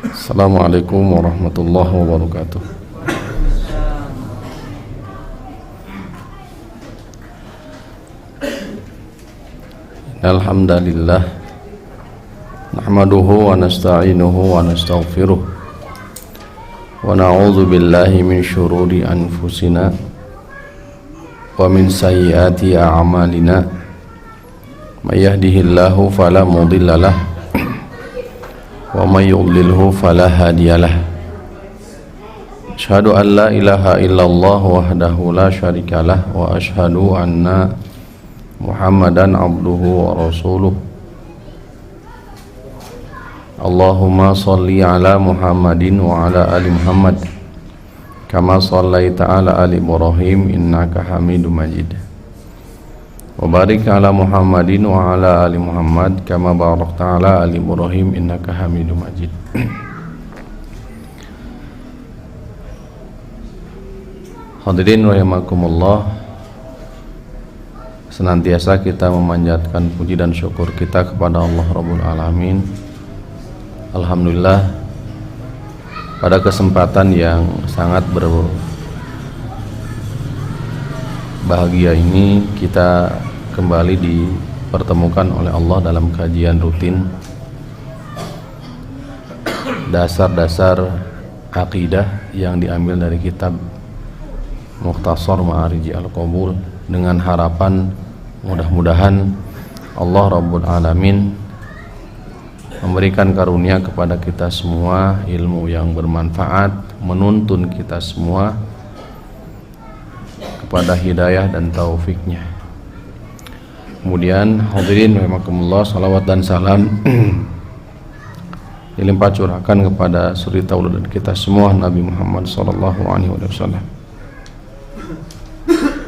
Assalamualaikum warahmatullahi wabarakatuh. Alhamdulillah, nahmaduhu wa nasta'inuhu wa nastaghfiruh wa na'udzu billahi min syururi anfusina wa min sayyiati a'malina. May yahdihillahu fala mudhillalah wa may yudlilhu fala hadiyalah. Asyhadu an la ilaha illallah wahdahu la syarikalah wa asyhadu anna Muhammadan abduhu wa rasuluh. Allahumma shalli ala Muhammadin wa ala ali Muhammad kama shallaita ala ali Ibrahim innaka Hamidum Majid. Wa barik ala Muhammadin wa ala ali Muhammad kama barakta ala ali Ibrahim innaka Hamidum Majid. Hadirin rahimakumullah, senantiasa kita memanjatkan puji dan syukur kita kepada Allah Rabbul Alamin. Alhamdulillah, pada kesempatan yang sangat berbahagia ini kita kembali dipertemukan oleh Allah dalam kajian rutin dasar-dasar akidah yang diambil dari kitab Mukhtasar Ma'arij Al-Qabul, dengan harapan mudah-mudahan Allah Rabbul Alamin memberikan karunia kepada kita semua ilmu yang bermanfaat, menuntun kita semua kepada hidayah dan taufiknya. Kemudian hadirin rahimakumullah, salawat dan salam dilimpah curahkan kepada suri tauladan kita semua Nabi Muhammad sallallahu alaihi wasallam.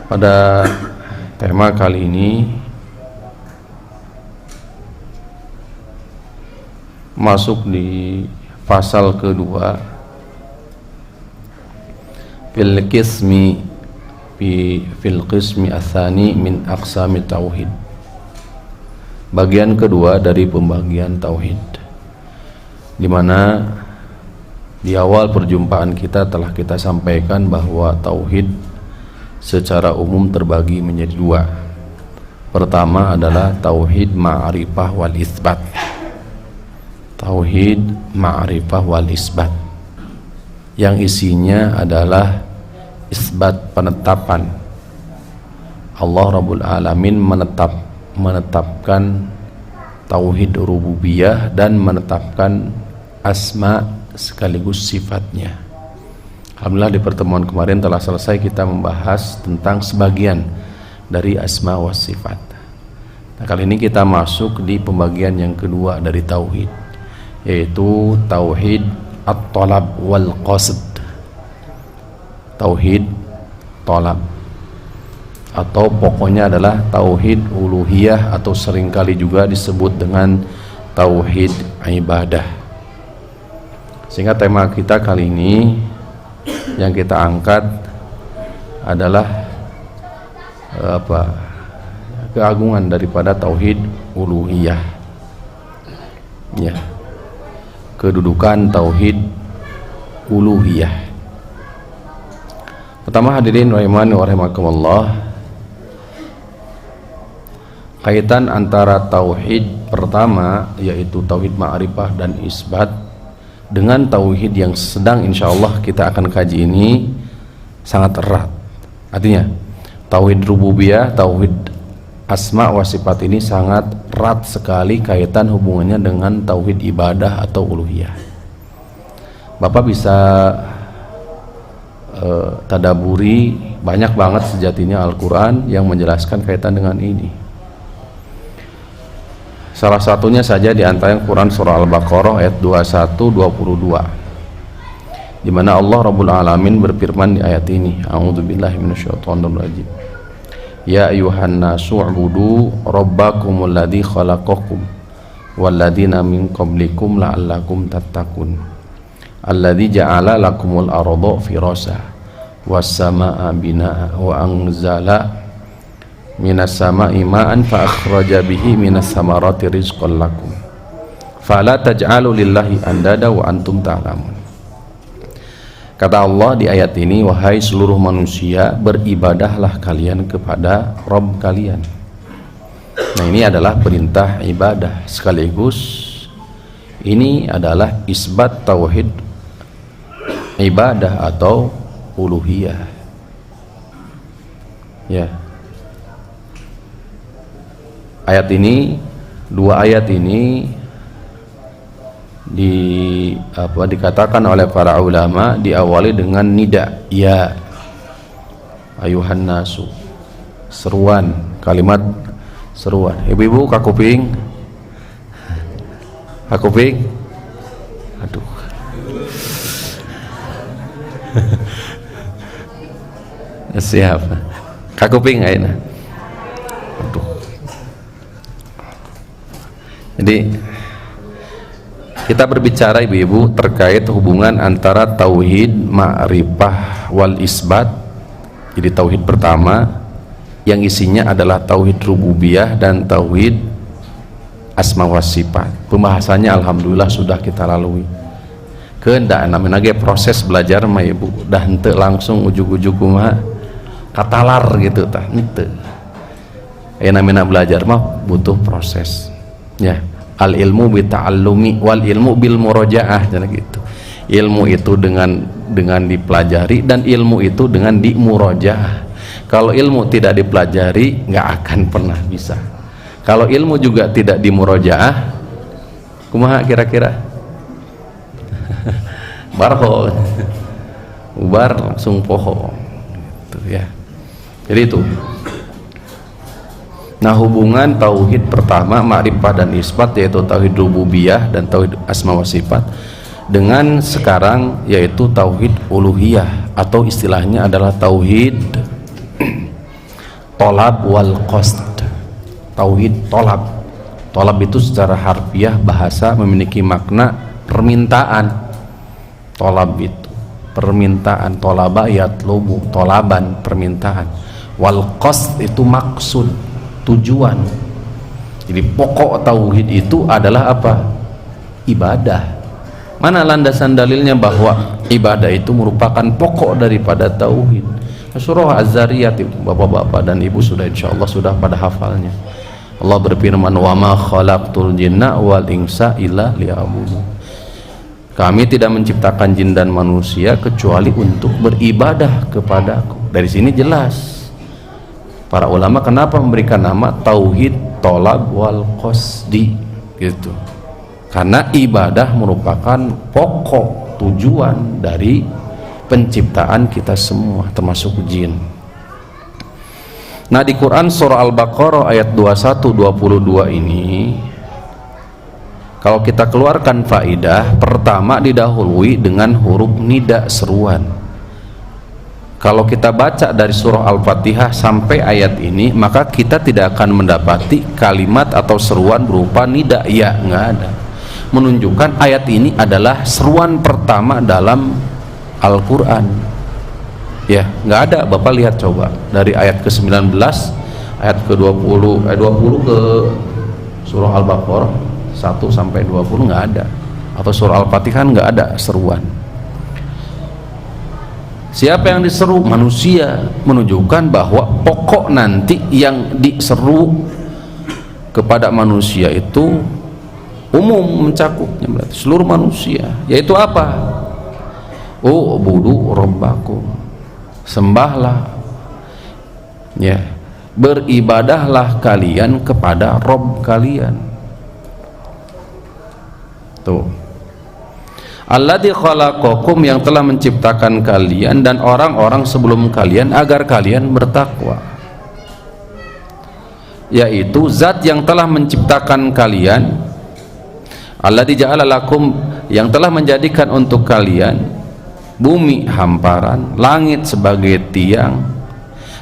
Pada tema kali ini masuk di pasal kedua fil qismi atsani min aqsami tauhid, bagian kedua dari pembagian tauhid, di mana di awal perjumpaan kita telah kita sampaikan bahwa tauhid secara umum terbagi menjadi dua. Pertama adalah tauhid ma'rifah wal isbat. Tauhid ma'rifah wal isbat yang isinya adalah isbat, penetapan. Allah Rabbul Alamin menetapkan tauhid rububiyah dan menetapkan asma sekaligus sifatnya. Alhamdulillah, di pertemuan kemarin telah selesai kita membahas tentang sebagian dari asma wa sifat. Nah, kali ini kita masuk di pembagian yang kedua dari tauhid, yaitu tauhid at-talab wal qasd. Tauhid talab, atau pokoknya adalah tauhid uluhiyah, atau seringkali juga disebut dengan tauhid ibadah. Sehingga tema kita kali ini yang kita angkat adalah keagungan daripada tauhid uluhiyah, ya, kedudukan tauhid uluhiyah. Pertama, hadirin rahimani wa rahimakumullah, kaitan antara tauhid pertama yaitu tauhid ma'rifah dan isbat dengan tauhid yang sedang insyaallah kita akan kaji ini sangat erat. Artinya tauhid rububiyah, tauhid asma wa sifat ini sangat erat sekali kaitan hubungannya dengan tauhid ibadah atau uluhiyah. Bapak bisa tadaburi, banyak banget sejatinya Al-Quran yang menjelaskan kaitan dengan ini. Salah satunya saja di antara Quran surah Al-Baqarah ayat 21-22, di mana Allah Rabbul Alamin berfirman di ayat ini, a'udzubillahi minasyaitonirrajim, ya ayyuhan nasu ubudu rabbakumul ladzi khalaqakum walladzina min qablikum la'allakum tattaqun alladzi ja'ala lakumul arda firasha was samaa binaa wa anzala minas sama'i ma'an fa akhraja bihi minas samarati rizqan lakum fala taj'alu lillahi andada wa antum ta'lamun. Kata Allah di ayat ini, wahai seluruh manusia, beribadahlah kalian kepada Rabb kalian. Nah, ini adalah perintah ibadah, sekaligus ini adalah isbat tauhid ibadah atau uluhiyah. Ya. Ayat ini, dua ayat ini dikatakan oleh para ulama diawali dengan nida, ya ayuhan nasu, seruan, kalimat seruan. Ibu-ibu kakuping, aduh siap kakuping ayeuna. Aduh. Jadi kita berbicara ibu-ibu terkait hubungan antara tauhid, ma'rifah, wal isbat. Jadi tauhid pertama yang isinya adalah tauhid rububiyah dan tauhid asma wa sifat. Pembahasannya alhamdulillah sudah kita lalui. Kehendak namanya proses belajar mah ibu dah henteu langsung ujug-ujug kumaha katalar gitu tah henteu. Namanya belajar mah butuh proses. Ya. Al ilmu bi ta'allumi wal ilmu bil murojaah, jadi gitu. Ilmu itu dengan dipelajari dan ilmu itu dengan dimurojaah. Kalau ilmu tidak dipelajari nggak akan pernah bisa. Kalau ilmu juga tidak dimurojaah, kumaha kira-kira? Barho, ubar langsung poho, gitu ya. Jadi itu. Nah, hubungan tauhid pertama, ma'rifah dan isbat, yaitu tauhid rububiyah dan tauhid asma wa sifat, dengan sekarang yaitu tauhid uluhiyah, atau istilahnya adalah tauhid tolab wal qasd. Tauhid tolab. Tolab itu secara harfiah bahasa memiliki makna permintaan. Tolab itu permintaan, tolaba yatlubu, tolaban, permintaan. Wal qasd itu maksud, tujuan. Jadi pokok tauhid itu adalah apa? Ibadah. Mana landasan dalilnya bahwa ibadah itu merupakan pokok daripada tauhid? Surah Az-Zariyat, bapak-bapak dan ibu sudah insyaallah sudah pada hafalnya. Allah berfirman, wa ma khalaqtul jinna wal insa illa liya'budun. Kami tidak menciptakan jin dan manusia kecuali untuk beribadah kepadaku. Dari sini jelas para ulama kenapa memberikan nama tauhid tolab wal qasdi gitu, karena ibadah merupakan pokok tujuan dari penciptaan kita semua termasuk jin. Nah, di Quran surah Al-Baqarah ayat 21-22 ini kalau kita keluarkan faidah, pertama didahului dengan huruf nida, seruan. Kalau kita baca dari surah Al-Fatihah sampai ayat ini, maka kita tidak akan mendapati kalimat atau seruan berupa nida, ya, nggak ada. Menunjukkan ayat ini adalah seruan pertama dalam Al-Quran. Ya, nggak ada. Bapak lihat coba dari ayat ke-19, ayat ke-20, ayat 20 ke surah Al-Baqarah 1 sampai 20 nggak ada. Atau surah Al-Fatihah nggak ada seruan. Siapa yang diseru? Manusia. Menunjukkan bahwa pokok nanti yang diseru kepada manusia itu umum, mencakupnya berarti seluruh manusia. Yaitu apa? U'budu rabbakum, sembahlah, ya, beribadahlah kalian kepada Rabb kalian. Tuh, alladzi khalaqakum, yang telah menciptakan kalian dan orang-orang sebelum kalian agar kalian bertakwa. Yaitu zat yang telah menciptakan kalian, alladzi ja'ala lakum, yang telah menjadikan untuk kalian bumi hamparan, langit sebagai tiang,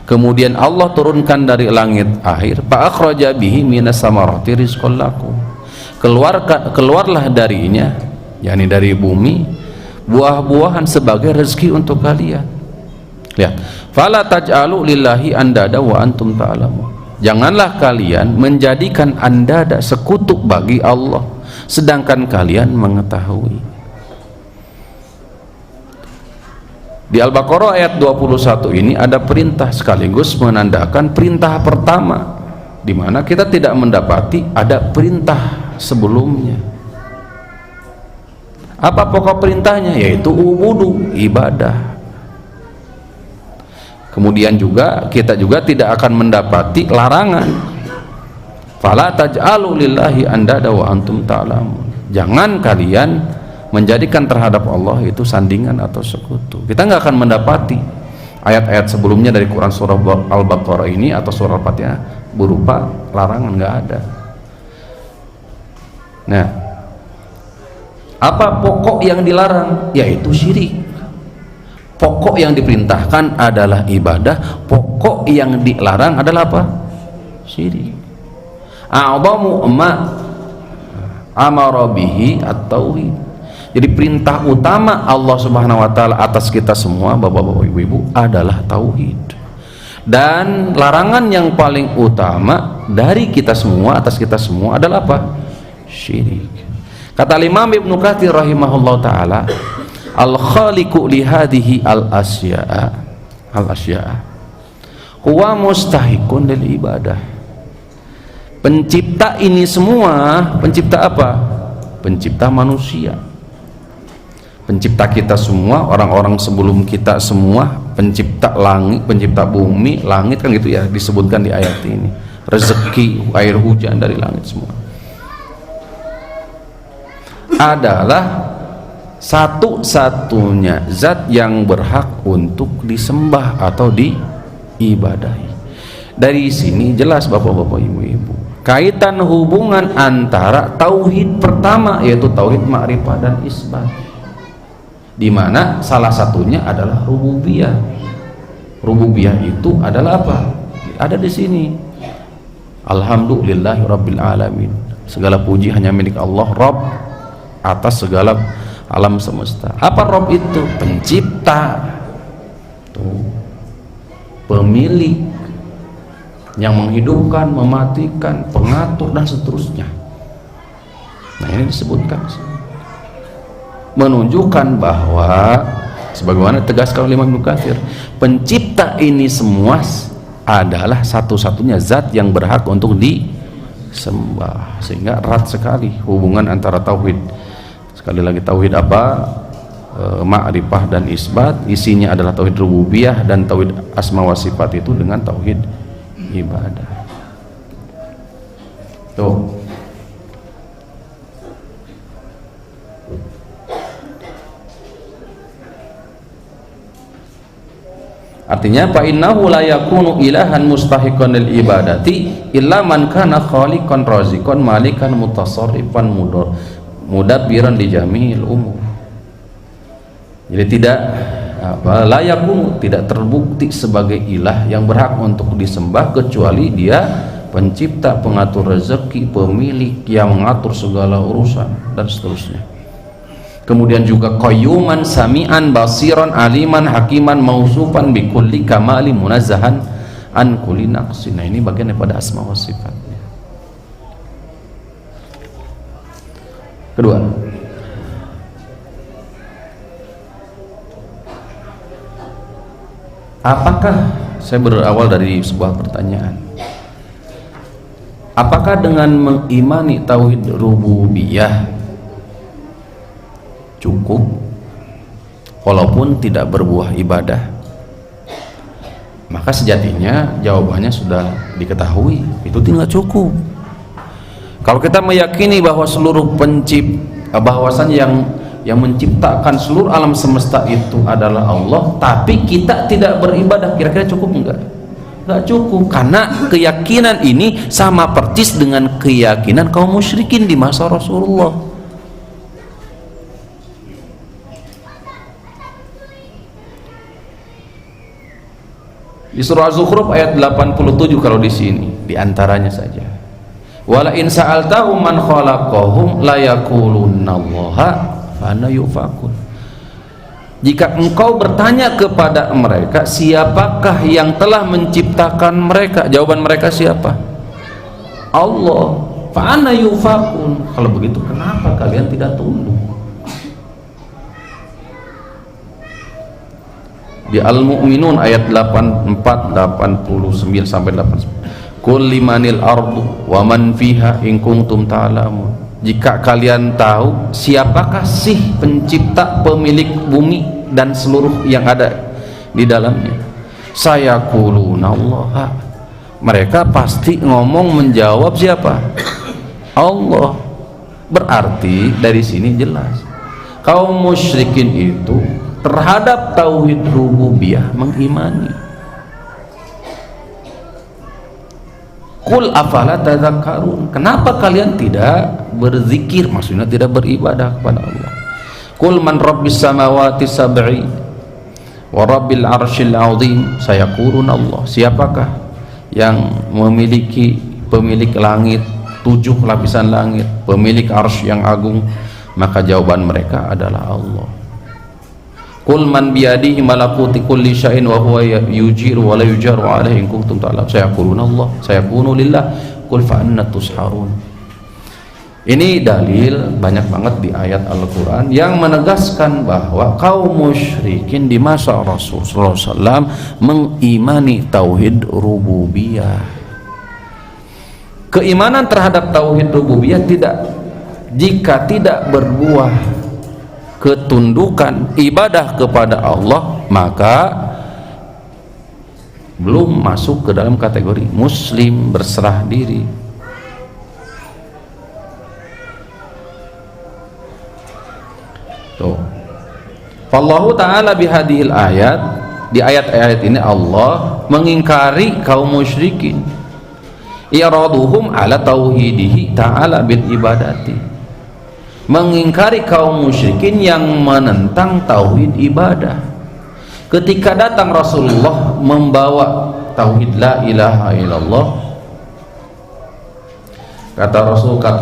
kemudian Allah turunkan dari langit air, fa akhraja bihi minas samarati rizqan lakum, keluarlah darinya, yakni dari bumi, buah-buahan sebagai rezeki untuk kalian. Lihat, fala taj'alu lillahi andada wa antum ta'lamun. Janganlah kalian menjadikan andada, sekutu bagi Allah, sedangkan kalian mengetahui. Di Al-Baqarah ayat 21 ini ada perintah sekaligus menandakan perintah pertama, di mana kita tidak mendapati ada perintah sebelumnya. Apa pokok perintahnya? Yaitu ubudu, ibadah. Kemudian juga kita juga tidak akan mendapati larangan. Fala taj'alu lillahi andada wa antum ta'lamun. Jangan kalian menjadikan terhadap Allah itu sandingan atau sekutu. Kita nggak akan mendapati ayat-ayat sebelumnya dari Quran surah Al-Baqarah ini atau surah Al-Fatihah berupa larangan, nggak ada. Nah, apa pokok yang dilarang? Yaitu syirik. Pokok yang diperintahkan adalah ibadah, pokok yang dilarang adalah apa? Syirik. A'zamu ma amara bihi at-tauhid. Jadi perintah utama Allah Subhanahu wa taala atas kita semua, Bapak-bapak, Ibu-ibu, adalah tauhid. Dan larangan yang paling utama dari kita semua, atas kita semua, adalah apa? Syirik. Kata Imam Ibnu Katsir rahimahullah taala, al-khaliqu li hadhihi al-asya'a huwa mustahiqun lil ibadah. Pencipta ini semua, pencipta apa? Pencipta manusia, pencipta kita semua, orang-orang sebelum kita semua, pencipta langit, pencipta bumi, langit, kan gitu ya disebutkan di ayat ini. Rezeki, air hujan dari langit semua adalah satu-satunya zat yang berhak untuk disembah atau diibadahi. Dari sini jelas, Bapak-bapak, Ibu-ibu, kaitan hubungan antara tauhid pertama, yaitu tauhid ma'rifah dan isbat, di mana salah satunya adalah rububiyah. Rububiyah itu adalah apa? Ada di sini. Alhamdulillahirabbil alamin. Segala puji hanya milik Allah, Rabb atas segala alam semesta. Apa Rabb itu? Pencipta. Tuh. Pemilik yang menghidupkan, mematikan, pengatur, dan seterusnya. Nah, ini disebutkan menunjukkan bahwa sebagaimana tegaskan oleh Imam Ibnu Katsir, pencipta ini semua adalah satu-satunya zat yang berhak untuk disembah. Sehingga erat sekali hubungan antara tauhid, sekali lagi tauhid apa? Ma'rifah dan isbat, isinya adalah tauhid rububiyah, dan tauhid asma wa sifat itu dengan tauhid ibadah. Tuh. Artinya fa innahu la yakunu ilahan mustahiqan lil ibadati illa man kana khaliqan raziqan malikan mutasarrifan mudabbiran li jami'il umur. Jadi tidak la yakunu, tidak terbukti sebagai ilah yang berhak untuk disembah kecuali dia pencipta, pengatur rezeki, pemilik yang mengatur segala urusan, dan seterusnya. Kemudian juga qayyuman sami'an basiran aliman hakiman mausufan bikulli kamali munazzahan an kulli naqsin. Nah, ini bagian daripada asma wa sifatnya. Kedua, apakah, saya berawal dari sebuah pertanyaan, apakah dengan mengimani tauhid rububiyah cukup walaupun tidak berbuah ibadah? Maka sejatinya jawabannya sudah diketahui, itu tidak cukup. Kalau kita meyakini bahwa seluruh bahwasannya yang menciptakan seluruh alam semesta itu adalah Allah, tapi kita tidak beribadah, kira-kira cukup enggak? Enggak cukup, karena keyakinan ini sama persis dengan keyakinan kaum musyrikin di masa Rasulullah. Di surah Az-Zukhruf ayat 87, kalau di sini diantaranya saja, wala in sa'altahum man khalaqahum la yaqulunnallaha fana yufakun. Jika engkau bertanya kepada mereka siapakah yang telah menciptakan mereka, jawaban mereka siapa? Allah. fa anna yufakun, kalau begitu kenapa kalian tidak tunduk? Di Al-Mu'minun ayat 84 89 sampai 89, qul limanil ardu wa man fiha in kuntum ta'lamun, jika kalian tahu siapakah sih pencipta pemilik bumi dan seluruh yang ada di dalamnya, sayaquluna Allah, mereka pasti ngomong menjawab siapa? Allah. Berarti dari sini jelas kaum musyrikin itu terhadap tauhid rububiyah mengimani. Qul afala tadzakkarun, kenapa kalian tidak berzikir, maksudnya tidak beribadah kepada Allah? Qul man rabbis samawati sab'i wa rabbil arsyil azim, sayaqulun Allah, siapakah yang memiliki pemilik langit 7 lapisan langit, pemilik arsy yang agung? Maka jawaban mereka adalah Allah. Qul man biyadihi malakuti kulli syai'in wa huwa yujiru wa la yujaru alaihi in kuntum ta'lamun, sayaquluna Allah, sayaqulu lillah, qul fa anna tusharun. Ini dalil banyak banget di ayat Al-Quran yang menegaskan bahwa kaum musyrikin di masa Rasulullah SAW mengimani tauhid rububiyah. Keimanan terhadap tauhid rububiyah jika tidak berbuah ketundukan ibadah kepada Allah, maka belum masuk ke dalam kategori muslim berserah diri. Tuh. Fallahu ta'ala bihadihil ayat, di ayat-ayat ini Allah mengingkari kaum musyrikin iraduhum ala tauhidihi ta'ala bil ibadati, mengingkari kaum musyrikin yang menentang tauhid ibadah. Ketika datang Rasulullah membawa tauhid la ilaha illallah, kata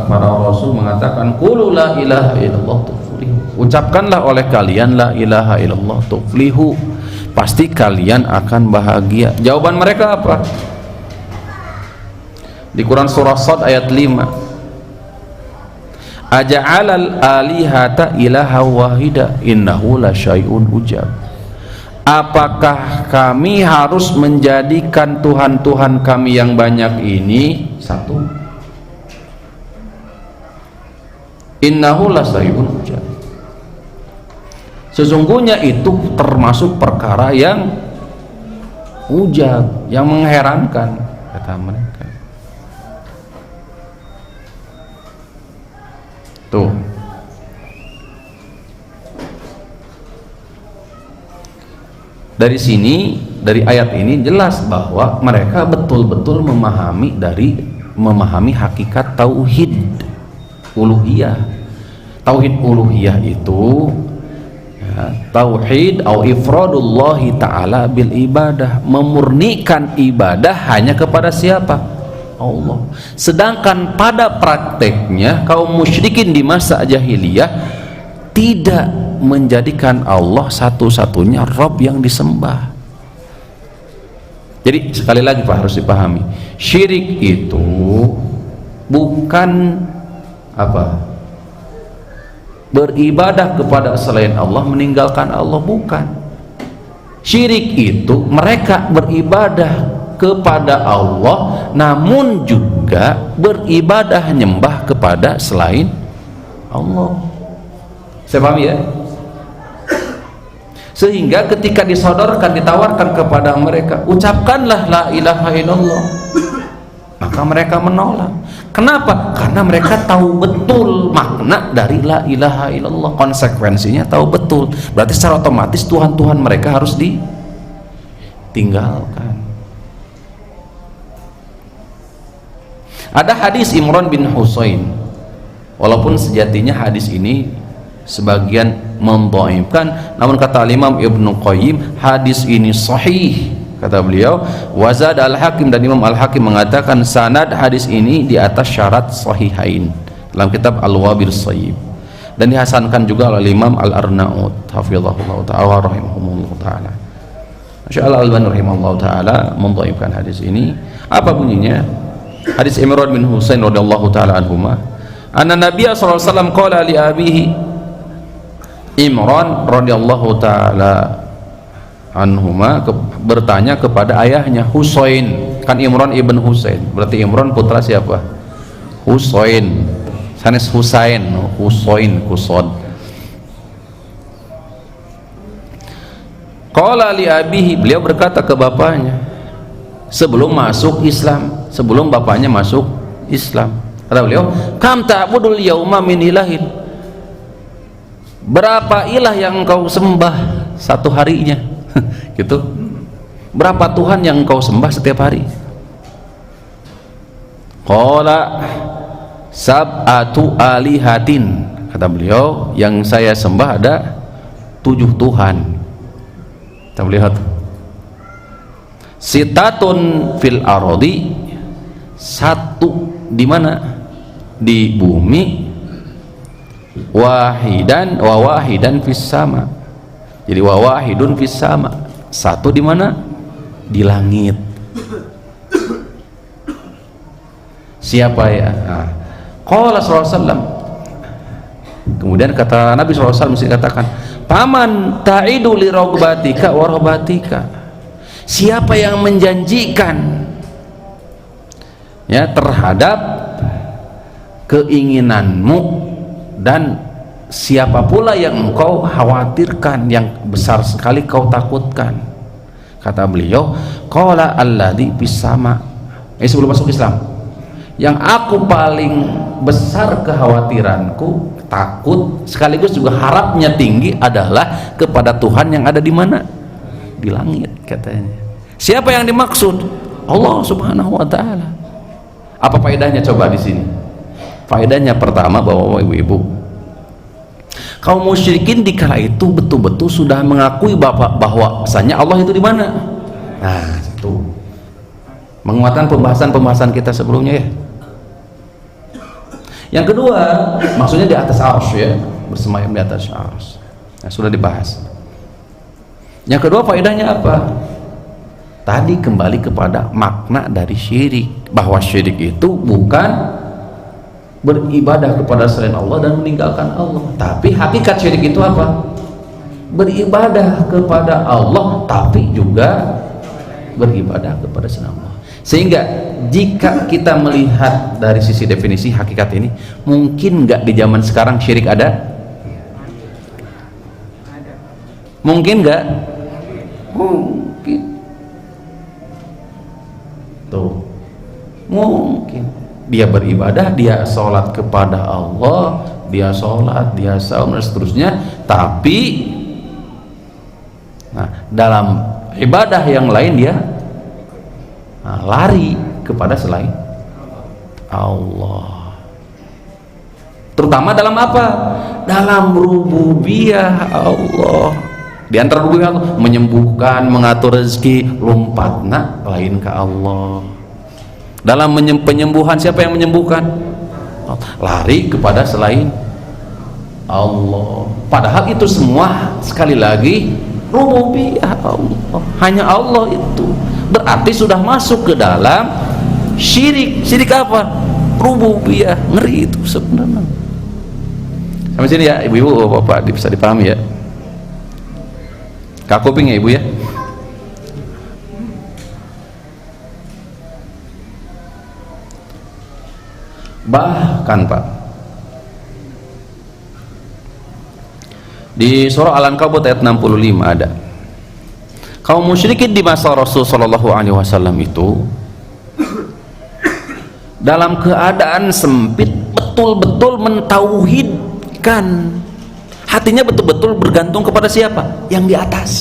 para Rasul mengatakan qulu la ilaha illallah tuflihu, ucapkanlah oleh kalian la ilaha illallah tuflihu, pasti kalian akan bahagia. Jawaban mereka apa? Di Quran surah Shad ayat 5, aja'alal alihata ilaha wahida innahu la syai'un ujab, apakah kami harus menjadikan Tuhan-Tuhan kami yang banyak ini satu? Innahu la syai'un ujab, sesungguhnya itu termasuk perkara yang ujab, yang mengherankan, kata mereka. Tuh. Dari sini, dari ayat ini jelas bahwa mereka betul-betul memahami hakikat tauhid uluhiyah. Tauhid uluhiyah itu tauhid au ifradullahi ta'ala bil ibadah, memurnikan ibadah hanya kepada siapa? Allah. Sedangkan pada prakteknya kaum musyrikin di masa jahiliyah tidak menjadikan Allah satu-satunya Rabb yang disembah. Jadi sekali lagi Pak, harus dipahami, syirik itu bukan beribadah kepada selain Allah, meninggalkan Allah, bukan. Syirik itu mereka beribadah kepada Allah namun juga beribadah nyembah kepada selain Allah. Saya paham ya? Sehingga ketika disodorkan, ditawarkan kepada mereka, ucapkanlah la ilaha illallah, maka mereka menolak. Kenapa? Karena mereka tahu betul makna dari la ilaha illallah, konsekuensinya tahu betul. Berarti secara otomatis Tuhan-Tuhan mereka harus ditinggalkan. Ada hadis Imran bin Husain, walaupun sejatinya hadis ini sebagian mendhaifkan, namun kata Imam Ibnu Qayyim hadis ini sahih. Kata beliau, wazad al-Hakim, dan Imam al-Hakim mengatakan sanad hadis ini di atas syarat sahihain dalam kitab Al-Wabil Shayyib, dan dihasankan juga oleh Imam Al-Arnaud hafizahullah ta'ala rahimahumullah ta'ala. Masya Allah, Al-Albani rahimahullah ta'ala mendhaifkan hadis ini. Apa bunyinya? Hadis Imran bin Husain radhiyallahu taala anhuma, anna Nabiy sallallahu alaihi wasallam qala li abihi, Imran radhiyallahu taala anhuma bertanya kepada ayahnya Husain, kan Imran ibn Husain, berarti Imran putra siapa? Husain, sanes Husain, Husain kusod. Qala li abihi, beliau berkata ke bapaknya sebelum masuk Islam, sebelum bapaknya masuk Islam, kata beliau, kam ta'budul yauma min ilahin, berapa ilah yang engkau sembah satu harinya? Gitu, berapa Tuhan yang engkau sembah setiap hari? Qala sab'atu alihatin, kata beliau, yang saya sembah ada 7 Tuhan. Kita melihat sitatun fil arodi, 1 di mana? Di bumi, wahidan fis sama, jadi wahidun fis sama, 1 di mana? Di langit. Siapa ya? Qala sallallahu alaihi wasallam, kemudian kata Nabi sallallahu alaihi wasallam mesti katakan, paman ta'idu li ragbatika wa rahbatika, siapa yang menjanjikan ya terhadap keinginanmu dan siapa pula yang engkau khawatirkan, yang besar sekali kau takutkan. Kata beliau, qala alladhi bis-sama, sebelum masuk Islam, yang aku paling besar kekhawatiranku, takut sekaligus juga harapnya tinggi adalah kepada Tuhan yang ada di mana? Di langit, katanya. Siapa yang dimaksud? Allah Subhanahu wa taala. Apa faedahnya coba di sini? Faedahnya pertama, bahwa ibu-ibu, kaum musyrikin di kala itu betul-betul sudah mengakui bahwasanya Allah itu di mana. Nah, itu menguatkan pembahasan kita sebelumnya ya. Yang kedua, maksudnya di atas arsy ya, bersemayam di atas arsy. Nah, sudah dibahas. Yang kedua, faedahnya apa? Tadi kembali kepada makna dari syirik, bahwa syirik itu bukan beribadah kepada selain Allah dan meninggalkan Allah, tapi hakikat syirik itu apa? Beribadah kepada Allah tapi juga beribadah kepada selain Allah. Sehingga jika kita melihat dari sisi definisi hakikat ini, mungkin nggak di zaman sekarang syirik ada? Mungkin nggak? Mungkin. Tuh, mungkin dia beribadah, dia sholat kepada Allah, dia sholat, dia saum dan seterusnya, tapi dalam ibadah yang lain dia lari kepada selain Allah. Terutama dalam apa? Dalam rububiyah Allah. Di antara rububiyah Allah, menyembuhkan, mengatur rezeki, lompatna lain ke Allah. Dalam penyembuhan, siapa yang menyembuhkan? Lari kepada selain Allah. Padahal itu semua sekali lagi rububiyah Allah. Hanya Allah itu. Berarti sudah masuk ke dalam syirik. Syirik apa? Rububiyah. Ngeri itu sebenarnya. Sampai sini ya ibu-ibu, bapak bisa dipahami ya. Kak kuping ya ibu ya. Bahkan Pak, di surah Al-Ankabut ayat 65 ada, kaum musyrikin di masa Rasul sallallahu alaihi wasallam itu dalam keadaan sempit betul-betul mentauhidkan, hatinya betul-betul bergantung kepada siapa? Yang di atas.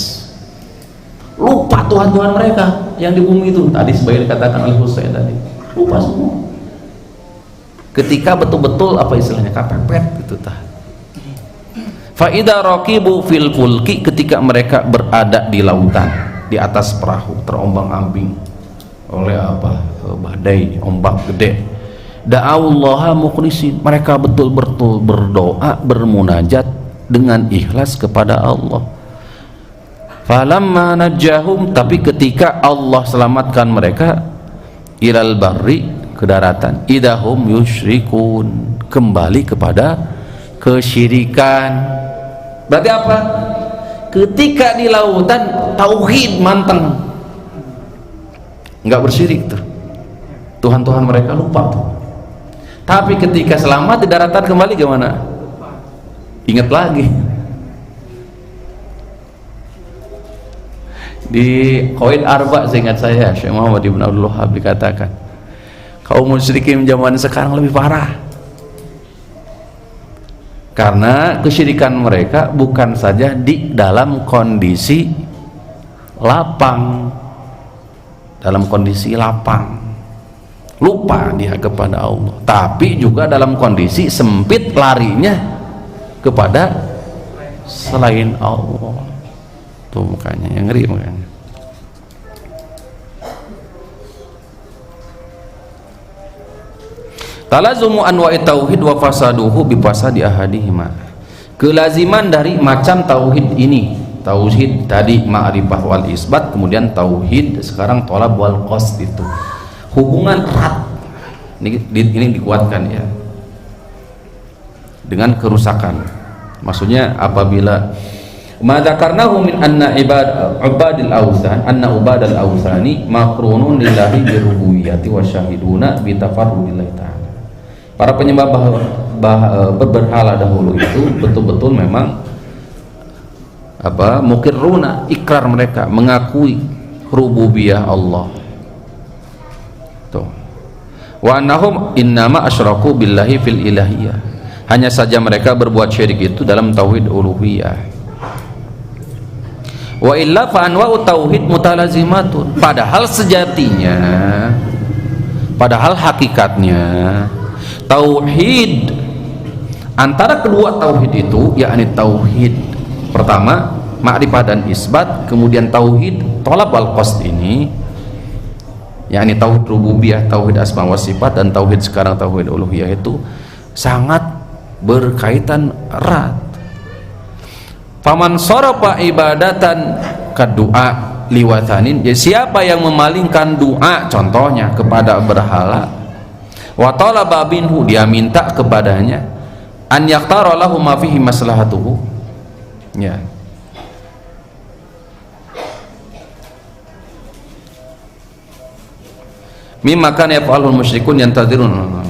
Lupa Tuhan-Tuhan mereka yang di bumi itu. Tadi sebagai dikatakan oleh Husain tadi, lupa semua. Ketika betul-betul apa istilahnya kepepet gitu tah. Fa idza raqibu fil fulki, ketika mereka berada di lautan, di atas perahu terombang-ambing oleh apa? Badai, ombak gede. Da'allaha mukhlisin, mereka betul-betul berdoa, bermunajat dengan ikhlas kepada Allah. Falamma najahum, tapi ketika Allah selamatkan mereka, ilal barri, ke daratan, idahum yusyrikun, kembali kepada kesyirikan. Berarti apa? Ketika di lautan tauhid manteng, nggak bersyirik tuh, Tuhan-Tuhan mereka lupa tuh. Tapi ketika selamat di daratan kembali gimana? Ingat lagi. Di Qawaid Arba seingat saya Syekh Muhammad Ibn Abdul Wahhab dikatakan kaum musyrikin zaman sekarang lebih parah, karena kesyirikan mereka bukan saja di dalam kondisi lapang, lupa dia kepada Allah, tapi juga dalam kondisi sempit larinya kepada selain Allah. Tuh mukanya yang ngeri makanya. Talazumu anwa'i tauhid wa fasaduhu bi fasadi ahadihima. Kelaziman dari macam tauhid ini, tauhid tadi ma'rifah wal isbat, kemudian tauhid sekarang tolab wal qasd, itu hubungan erat. Ini dikuatkan ya dengan kerusakan. Maksudnya apabila madzakarnahu min anna ibadil awthan, anna ubadal awthani makrunun lillahi birububiyyati wa syahiduna bi tafarrudillahi ta'ala. Para penyembah berhala dahulu itu betul-betul memang mukirruna, ikrar mereka, mengakui rububiyah Allah. Tuh. Wa annahum innama asyraku billahi fil ilahiyah. Hanya saja mereka berbuat syirik itu dalam tauhid uluhiyah. Wa illa fa anwa'u tauhid mutalazimatun. Padahal sejatinya, padahal hakikatnya tauhid, antara kedua tauhid itu yakni tauhid pertama ma'rifah dan isbat, kemudian tauhid tolab wal qasd ini yakni tauhid rububiyah, tauhid asma wa sifat, dan tauhid sekarang tauhid uluhiyah itu sangat berkaitan erat. Faman sarafa ibadatan kadu'a liwathanin, jadi siapa yang memalingkan doa contohnya kepada berhala, wa talaba minhu, dia minta kepadanya, an yaktara lahu ma fihi maslahatuhu, ya, mimma kana yaf'alul musyrikun yantazirun.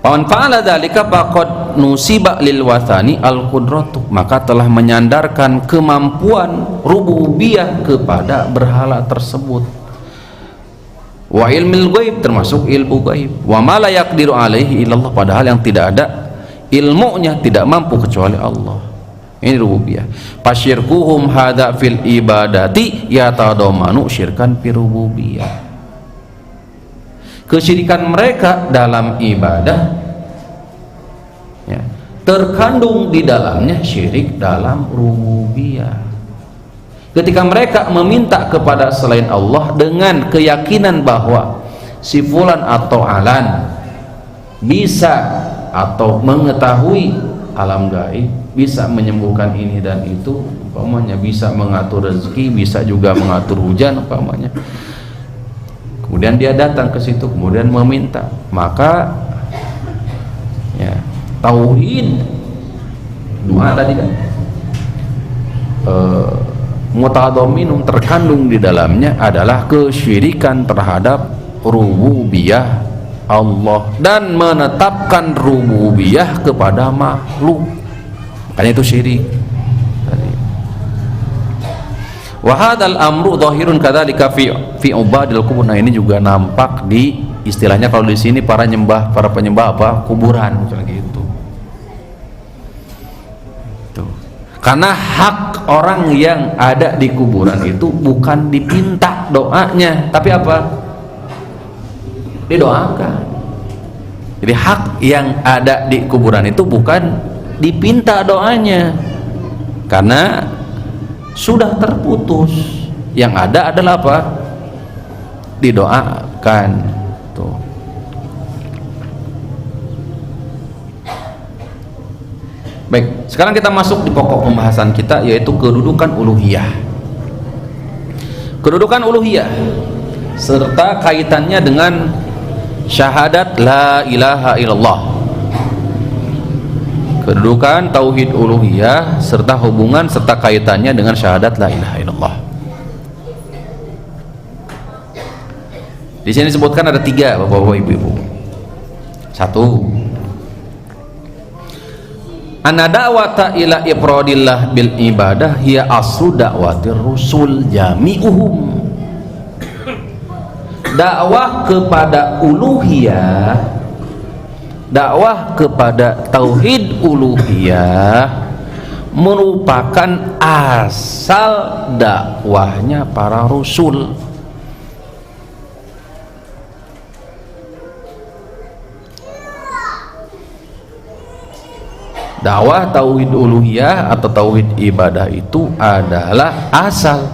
Paman fa'ala dzalika faqad nusiba lil wathani al qudratu, maka telah menyandarkan kemampuan rububiyah kepada berhala tersebut. Wa ilmil ghaib, termasuk ilmu ghaib. Wa ma la yaqdiru alaihi illallah, padahal yang tidak ada ilmunya, tidak mampu kecuali Allah. Ini rububiyah. Fasyirkuhum hadza fil ibadati yatadamanu syirkan fi rububiyah. Kesyirikan mereka dalam ibadah ya, terkandung di dalamnya syirik dalam rububiyah. Ketika mereka meminta kepada selain Allah dengan keyakinan bahwa si fulan atau alan bisa atau mengetahui alam gaib, bisa menyembuhkan ini dan itu, umpamanya bisa mengatur rezeki, bisa juga mengatur hujan umpamanya, kemudian dia datang ke situ kemudian meminta, maka ya, tauhid doa tadi kan mutadamminun, terkandung di dalamnya adalah kesyirikan terhadap rububiyah Allah dan menetapkan rububiyah kepada makhluk, makanya itu syirik. Wa hadzal amru dhahirun kadzalika fi ubadil qubur. Nah, ini juga nampak di istilahnya kalau di sini para penyembah kuburan misalnya gitu. Tuh. Karena hak orang yang ada di kuburan itu bukan dipinta doanya, tapi apa? Didoakan. Jadi hak yang ada di kuburan itu bukan dipinta doanya, karena sudah terputus. Yang ada adalah apa? Didoakan. Tuh. Baik, sekarang kita masuk di pokok pembahasan kita, yaitu kedudukan uluhiyah. Kedudukan uluhiyah serta kaitannya dengan syahadat la ilaha illallah, kedudukan tauhid uluhiyah serta hubungan serta kaitannya dengan syahadat la ilaha illallah. Di sini disebutkan ada 3, Bapak-bapak, Ibu-ibu. 1, anna da'wata ila ifradillah bil ibadah hiya aslu da'watir rusul jami'uhum. Dakwah kepada uluhiyah, dakwah kepada tauhid uluhiyah merupakan asal dakwahnya para rasul. Dakwah tauhid uluhiyah atau tauhid ibadah itu adalah asal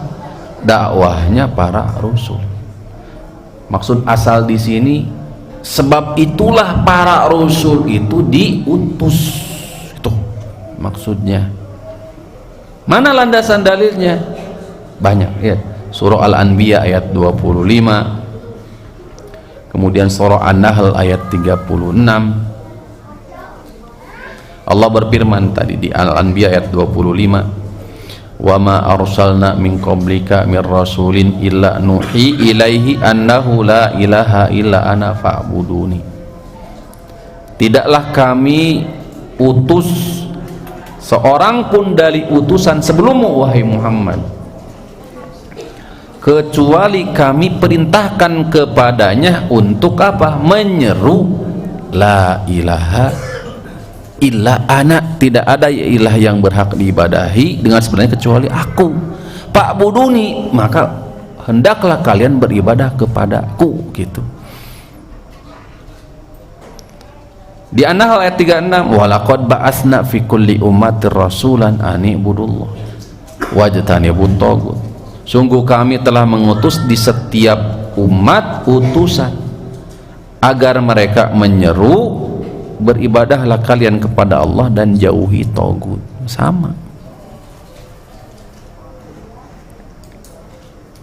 dakwahnya para rasul. Maksud asal di sini, sebab itulah para rasul itu diutus. Itu maksudnya. Mana landasan dalilnya? Banyak ya. Surah Al-Anbiya ayat 25. Kemudian surah An-Nahl ayat 36. Allah berfirman tadi di Al-Anbiya ayat 25, wa ma arsalna min qablika mir rasulin illa nuhi ilaihi annahu la ilaha illa ana fa'buduni. Tidaklah kami utus seorang pun dari utusan sebelummu wahai Muhammad, kecuali kami perintahkan kepadanya untuk apa? Menyeru la ilaha illa ana, tidak ada ilah yang berhak diibadahi dengan sebenarnya kecuali aku. Pak buduni, maka hendaklah kalian beribadah kepadaku, gitu. Di An-Nahl ayat 36, walaqad ba'asna fi kulli ummatir rasulan an ibudullah wajtanibut tagut. Sungguh kami telah mengutus di setiap umat utusan agar mereka menyeru beribadahlah kalian kepada Allah dan jauhi tagut. Sama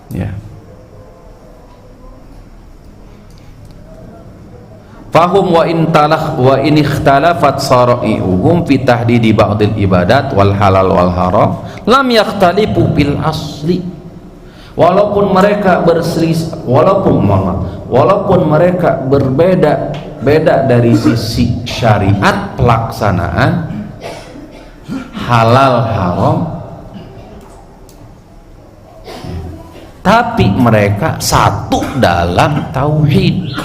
ya. Fahum wa in talah wa in ikhtalafat sara'i'uhum fi tahdidi ba'dil ibadat wal halal wal haram lam yakhtalifu bil asli. Walaupun mereka berselisih, walaupun mereka berbeda dari sisi syariat pelaksanaan halal haram, tapi mereka satu dalam tauhid.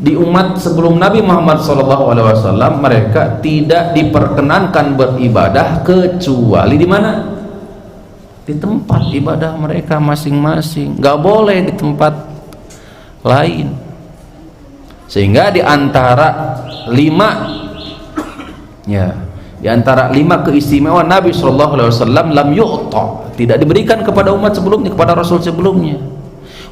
Di umat sebelum Nabi Muhammad SAW mereka tidak diperkenankan beribadah kecuali di mana? Di tempat ibadah mereka masing-masing, nggak boleh di tempat lain. Sehingga di antara 5 keistimewaan Nabi SAW lam yu'ta, tidak diberikan kepada umat sebelumnya, kepada Rasul sebelumnya.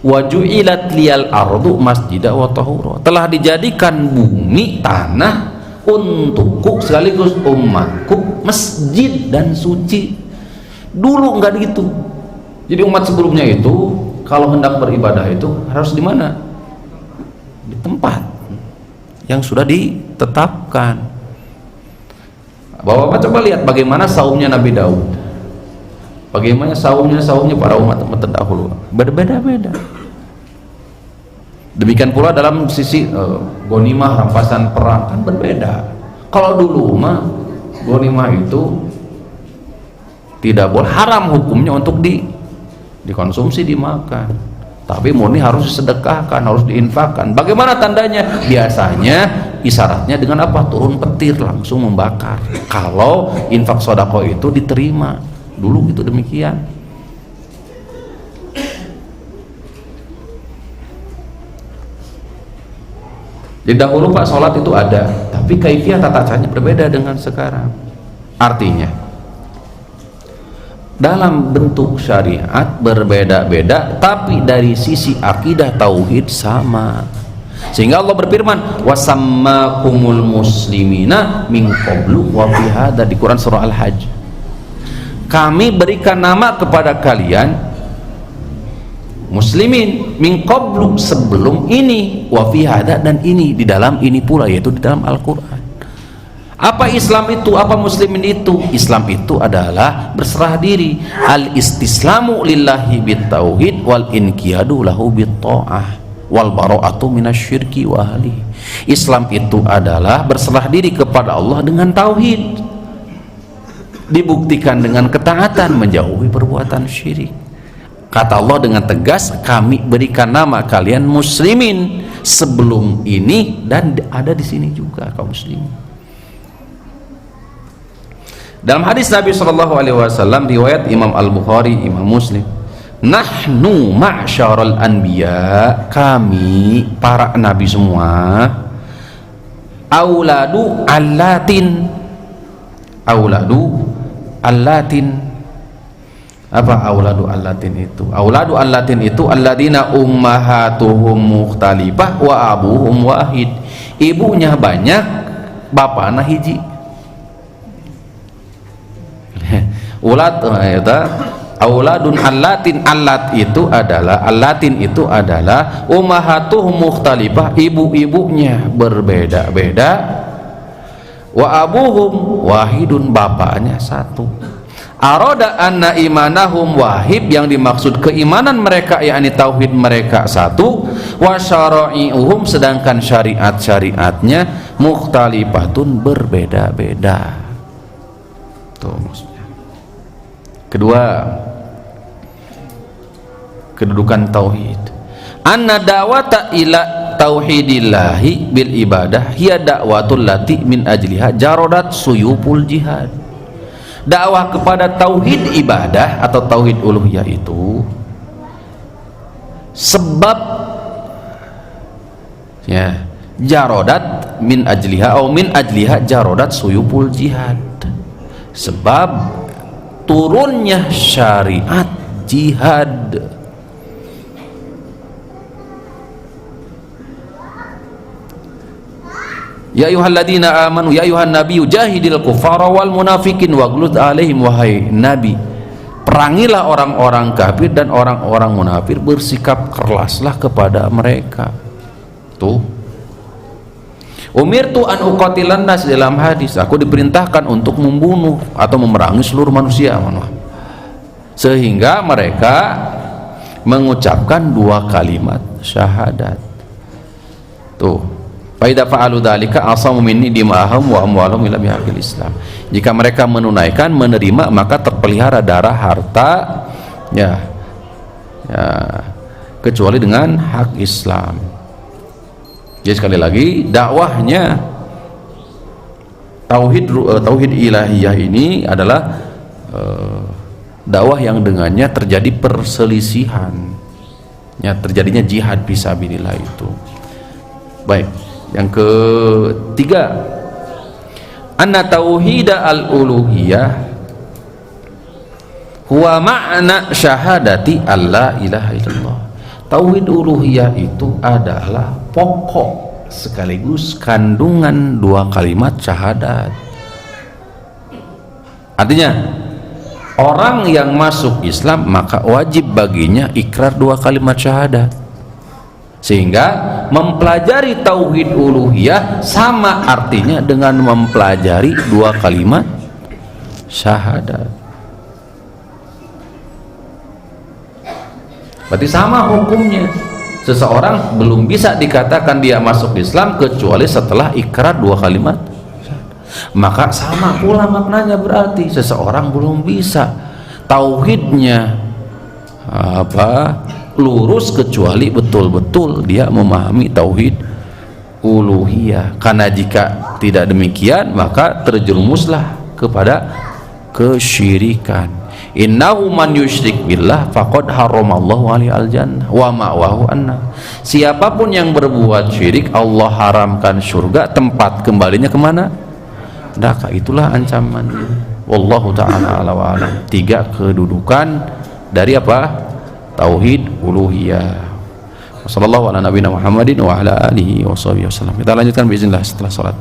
Waju'ilat liyal ardu masjidah wa tahura, telah dijadikan bumi tanah untukku sekaligus umatku masjid dan suci. Dulu enggak gitu. Jadi umat sebelumnya itu kalau hendak beribadah itu harus di mana? Di tempat yang sudah ditetapkan. Bapak-bapak coba lihat bagaimana saumnya Nabi Daud, bagaimana saumnya para umat terdahulu, berbeda-beda. Demikian pula dalam sisi ghanimah, rampasan perang kan berbeda. Kalau dulu mah ghanimah itu tidak boleh, haram hukumnya untuk dikonsumsi, dimakan, tapi murni harus disedekahkan, harus diinfakkan. Bagaimana tandanya? Biasanya isyaratnya dengan apa? Turun petir langsung membakar. Kalau infak sodako itu diterima, dulu itu demikian. Di dahulu Pak, sholat itu ada, tapi kaifiyah tata caranya berbeda dengan sekarang. Artinya dalam bentuk syariat berbeda-beda, tapi dari sisi akidah tauhid sama. Sehingga Allah berfirman, wasammakumul muslimina min qablu wa fi hadza, di Quran surah Al-Hajj. Kami berikan nama kepada kalian muslimin min qablu, sebelum ini, wa fi hada, dan ini, di dalam ini pula, yaitu di dalam Al-Quran. Apa Islam itu? Apa muslimin itu? Islam itu adalah berserah diri, al-istislamu lillahi bitauhid wal inqiyadu lahu bitta'ah wal bara'atu minasyirki wa ahlihi. Islam itu adalah berserah diri kepada Allah dengan tauhid, dibuktikan dengan ketaatan, menjauhi perbuatan syirik. Kata Allah dengan tegas, kami berikan nama kalian muslimin sebelum ini, dan ada di sini juga kaum muslimin. Dalam hadis Nabi SAW riwayat Imam Al-Bukhari, Imam Muslim, nahnu ma'syarul anbiya, kami para nabi semua, auladu allatin, auladu allatin. Apa auladu allatin itu? Auladu allatin itu alladina ummahatuhum mukhtalifah wa abuhum wahid. Ibunya banyak, bapakna hiji. Ulad auladun allatin, allat itu adalah, allatin itu adalah ummahatuhum mukhtalifah, ibu-ibunya berbeda-beda, wa abuhum wahidun, bapaknya satu. Arada anna imanahum wahid, yang dimaksud keimanan mereka yakni tauhid mereka satu, wa syara'i'uhum, sedangkan syariat-syariatnya mukhtalifatun, berbeda-beda. Tuh maksudnya. Kedua, kedudukan tauhid. Anna da'wata ila tauhidillahi bil ibadah hiya da'watul lati min ajliha jarodat suyupul jihad. Dakwah kepada tauhid ibadah atau tauhid uluhiyah itu sebab ya jarodat min ajliha atau min ajliha jarodat suyupul jihad, sebab turunnya syariat jihad. Ya ayyuhalladzina amanu ya ayyuhan nabiyyu jahidil kuffara wal munafiqin waghlud alaihim, wahai nabi, perangilah orang-orang kafir dan orang-orang munafik, bersikap keraslah kepada mereka. Tuh, umirtu an uqatilan nas, dalam hadis aku diperintahkan untuk membunuh atau memerangi seluruh manusia, sehingga mereka mengucapkan dua kalimat syahadat. Tuh, faida fa'alu dzalika asamu minni dima'ahum wa amwalahum ila bihaqil Islam. Jika mereka menunaikan, menerima, maka terpelihara darah, harta, ya kecuali dengan hak Islam. Jadi sekali lagi, dakwahnya tauhid ilahiyah ini adalah dakwah yang dengannya terjadi perselisihan, ya, terjadinya jihad fisabilillah itu. Baik, yang ketiga, anna tauhida al-uluhiyah huwa ma'na syahadati alla ilaha illallah. Tauhid uluhiyah itu adalah pokok sekaligus kandungan dua kalimat syahadat. Artinya, orang yang masuk Islam maka wajib baginya ikrar dua kalimat syahadat. Sehingga mempelajari tauhid uluhiyah sama artinya dengan mempelajari dua kalimat syahadat. Berarti sama hukumnya. Seseorang belum bisa dikatakan dia masuk Islam kecuali setelah ikrar dua kalimat. Maka sama pula maknanya, berarti seseorang belum bisa tauhidnya lurus kecuali betul-betul dia memahami tauhid uluhiyah. Karena jika tidak demikian maka terjerumuslah kepada kesyirikan. Innahu man yusyrik billah faqad haramallahu alaihi aljannah wa ma'wahu annar. Siapapun yang berbuat syirik, Allah haramkan surga, tempat kembalinya kemana? Neraka. Itulah ancaman. Wallahu ta'ala ala wa alam. Tiga kedudukan dari apa? Tauhid uluhiyah. Wassallallahu ala nabiyina Muhammadin wa ala alihi wa sahbihi wasallam. Kita lanjutkan bismillah setelah salat.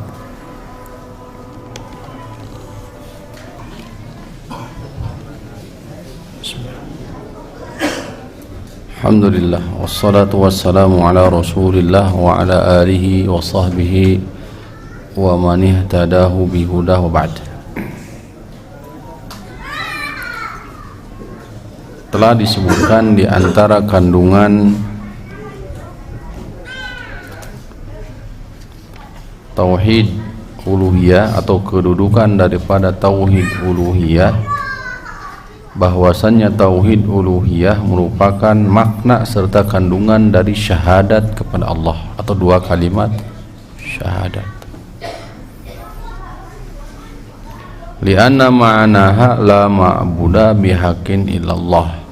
Alhamdulillah, wassalatu wassalamu ala rasulillah wa ala alihi wa sahbihi wa man ihtadahu bihudah wa ba'd. Telah disebutkan di antara kandungan tauhid uluhiyah atau kedudukan daripada tauhid uluhiyah, bahwasannya tauhid uluhiyah merupakan makna serta kandungan dari syahadat kepada Allah atau dua kalimat syahadat. Lianna ma'anaha la ma'buda bihaqqin illallah,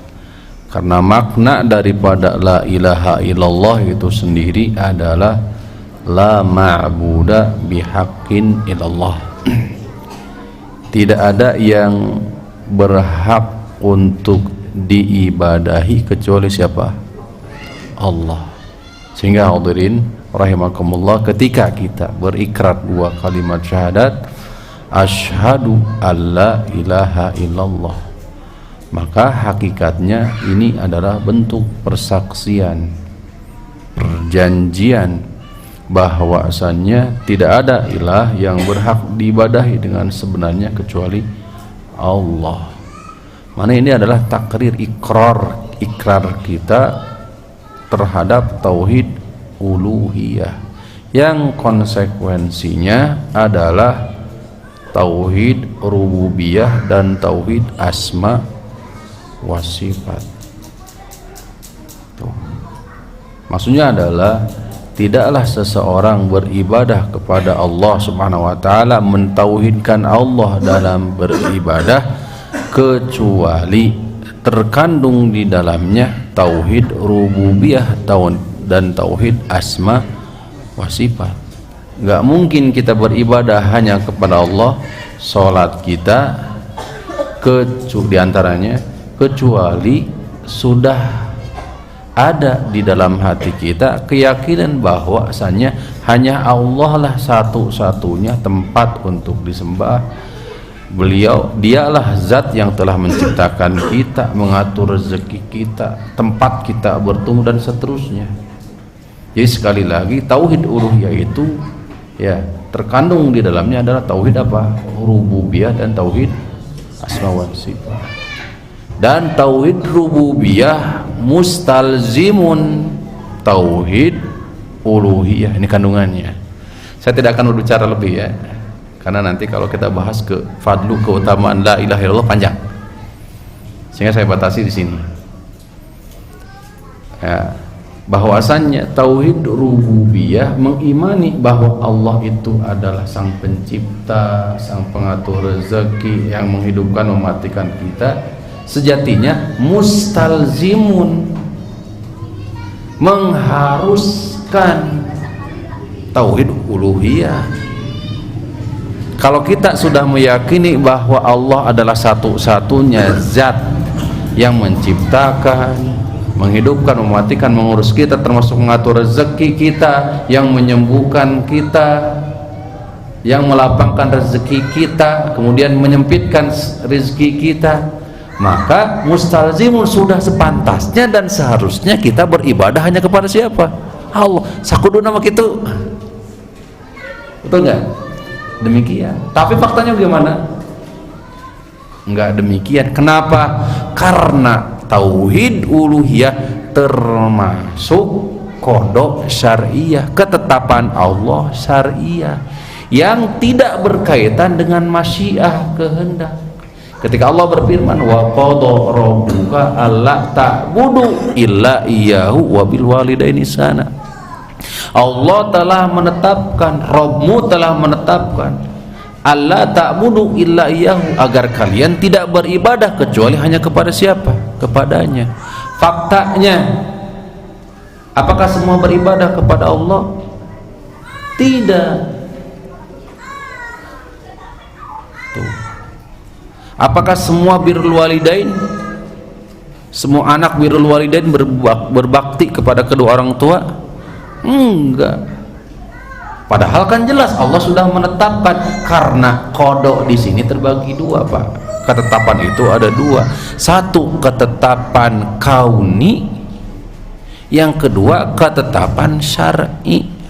karena makna daripada la ilaha illallah itu sendiri adalah la ma'buda bihaqqin illallah. Tidak ada yang berhak untuk diibadahi kecuali siapa? Allah. Sehingga hadirin rahimakumullah, ketika kita berikrar dua kalimat syahadat, asyhadu alla ilaha illallah, maka hakikatnya ini adalah bentuk persaksian, perjanjian bahwasannya tidak ada ilah yang berhak diibadahi dengan sebenarnya kecuali Allah. Mana ini adalah takrir, ikrar kita terhadap tauhid uluhiyah, yang konsekuensinya adalah tauhid rububiyah dan tauhid asma wa sifat. Tuh. Maksudnya adalah tidaklah seseorang beribadah kepada Allah Subhanahu wa taala, mentauhidkan Allah dalam beribadah, kecuali terkandung di dalamnya tauhid rububiyah dan tauhid asma wa sifat. Enggak mungkin kita beribadah hanya kepada Allah, salat kita diantaranya, kecuali sudah ada di dalam hati kita keyakinan bahwasanya hanya Allah lah satu-satunya tempat untuk disembah. Dialah zat yang telah menciptakan kita, mengatur rezeki kita, tempat kita bertumbuh dan seterusnya. Jadi sekali lagi tauhid uluhiyah itu ya terkandung di dalamnya adalah tauhid apa? Rububiyah dan tauhid asma wa sifat. Dan tauhid rububiyah mustalzimun tauhid uluhiyah, ini kandungannya. Saya tidak akan berbicara lebih ya, karena nanti kalau kita bahas ke fadlu, keutamaan la ilaha illallah panjang, sehingga saya batasi di sini. Ya, bahwasannya tauhid rububiyah mengimani bahwa Allah itu adalah sang pencipta, sang pengatur rezeki, yang menghidupkan mematikan kita, sejatinya mustalzimun, mengharuskan tauhid uluhiyah. Kalau kita sudah meyakini bahwa Allah adalah satu-satunya zat yang menciptakan, menghidupkan, mematikan, mengurus kita, termasuk mengatur rezeki kita, yang menyembuhkan kita, yang melapangkan rezeki kita, kemudian menyempitkan rezeki kita, maka mustalzimun, sudah sepantasnya dan seharusnya kita beribadah hanya kepada siapa? Allah. Sakudu nama gitu. Betul nggak? Demikian. Tapi faktanya bagaimana? Enggak demikian. Kenapa? Karena tauhid uluhiyah termasuk qada syariah, ketetapan Allah syariah, yang tidak berkaitan dengan masyiah, kehendak. Ketika Allah berfirman, wa qada rabbuka alla ta'budu illa iyyahu wa bil walidaini ihsana, Allah telah menetapkan, Rabbmu telah menetapkan, alla ta'budu illa iyyahu, agar kalian tidak beribadah kecuali hanya kepada siapa? Kepadanya. Faktanya, apakah semua beribadah kepada Allah? Tidak. Tuh. Apakah semua birrul walidain, semua anak birrul walidain berbakti kepada kedua orang tua? Enggak. Padahal kan jelas Allah sudah menetapkan, karena qada di sini terbagi dua, Pak. Ketetapan itu ada dua. Satu ketetapan kauni, Yang kedua, ketetapan syar'i.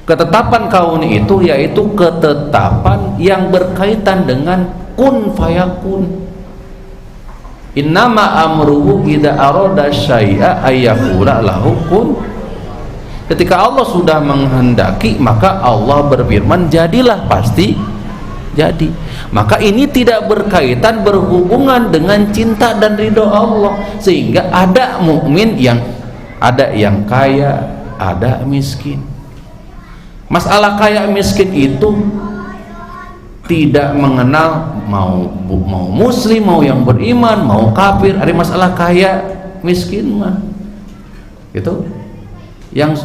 Ketetapan kauni itu yaitu ketetapan yang berkaitan dengan kun fayakun. Innama amruhu idza arada syai'a ayyaqula lahu kun. Ketika Allah sudah menghendaki, maka Allah berfirman jadilah, pasti jadi. Maka ini tidak berkaitan, berhubungan dengan cinta dan ridho Allah. Sehingga ada mukmin yang ada yang kaya, ada miskin. Masalah kaya miskin itu tidak mengenal mau muslim, mau yang beriman, mau kafir. Ada masalah kaya miskin mah itu yang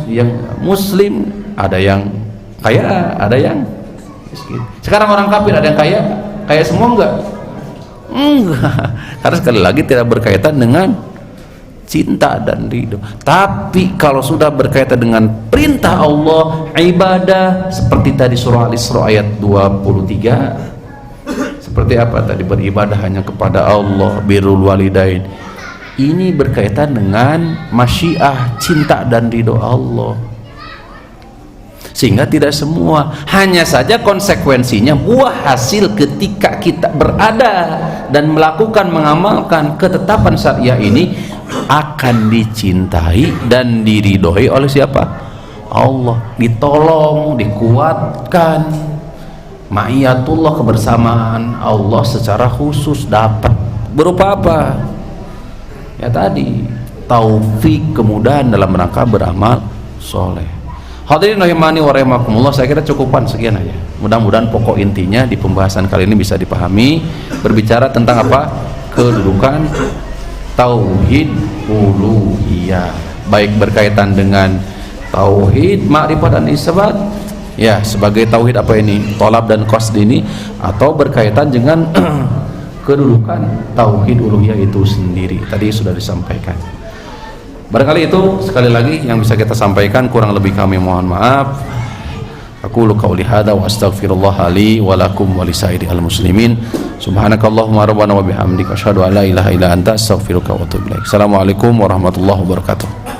muslim ada yang kaya, ada yang miskin. Sekarang orang kafir ada yang kaya semua enggak? Karena sekali lagi tidak berkaitan dengan cinta dan ridho. Tapi kalau sudah berkaitan dengan perintah Allah, ibadah, seperti tadi surah Al-Isra ayat 23, seperti apa tadi, beribadah hanya kepada Allah, birrul walidain. Ini berkaitan dengan masyiah, cinta dan ridho Allah. Sehingga tidak semua, hanya saja konsekuensinya, buah hasil ketika kita berada dan melakukan, mengamalkan ketetapan syariah ini akan dicintai dan diridhoi oleh siapa? Allah. Ditolong, dikuatkan, ma'iyatullah, kebersamaan Allah secara khusus dapat. Berupa apa? Ya tadi, taufik, kemudahan dalam rangka beramal soleh. Hadirin rahimani wa rahimakumullah, saya kira cukupan sekian aja. Mudah-mudahan pokok intinya di pembahasan kali ini bisa dipahami. Berbicara tentang apa? Kedudukan tauhid uluhiyah, baik berkaitan dengan tauhid ma'rifat dan isbat, ya sebagai tauhid apa ini? Tolab dan qasd ini, atau berkaitan dengan kedudukan tauhid uluhiyah itu sendiri. Tadi sudah disampaikan. Barangkali itu sekali lagi yang bisa kita sampaikan, kurang lebih kami mohon maaf. Aqulu qauli hadza wa astaghfirullah li wa lakum wa lisairil muslimin. Subhanakallahumma rabbana wa bihamdika asyhadu an la ilaha illa anta astaghfiruka wa atubu ilaik. Assalamualaikum warahmatullahi wabarakatuh.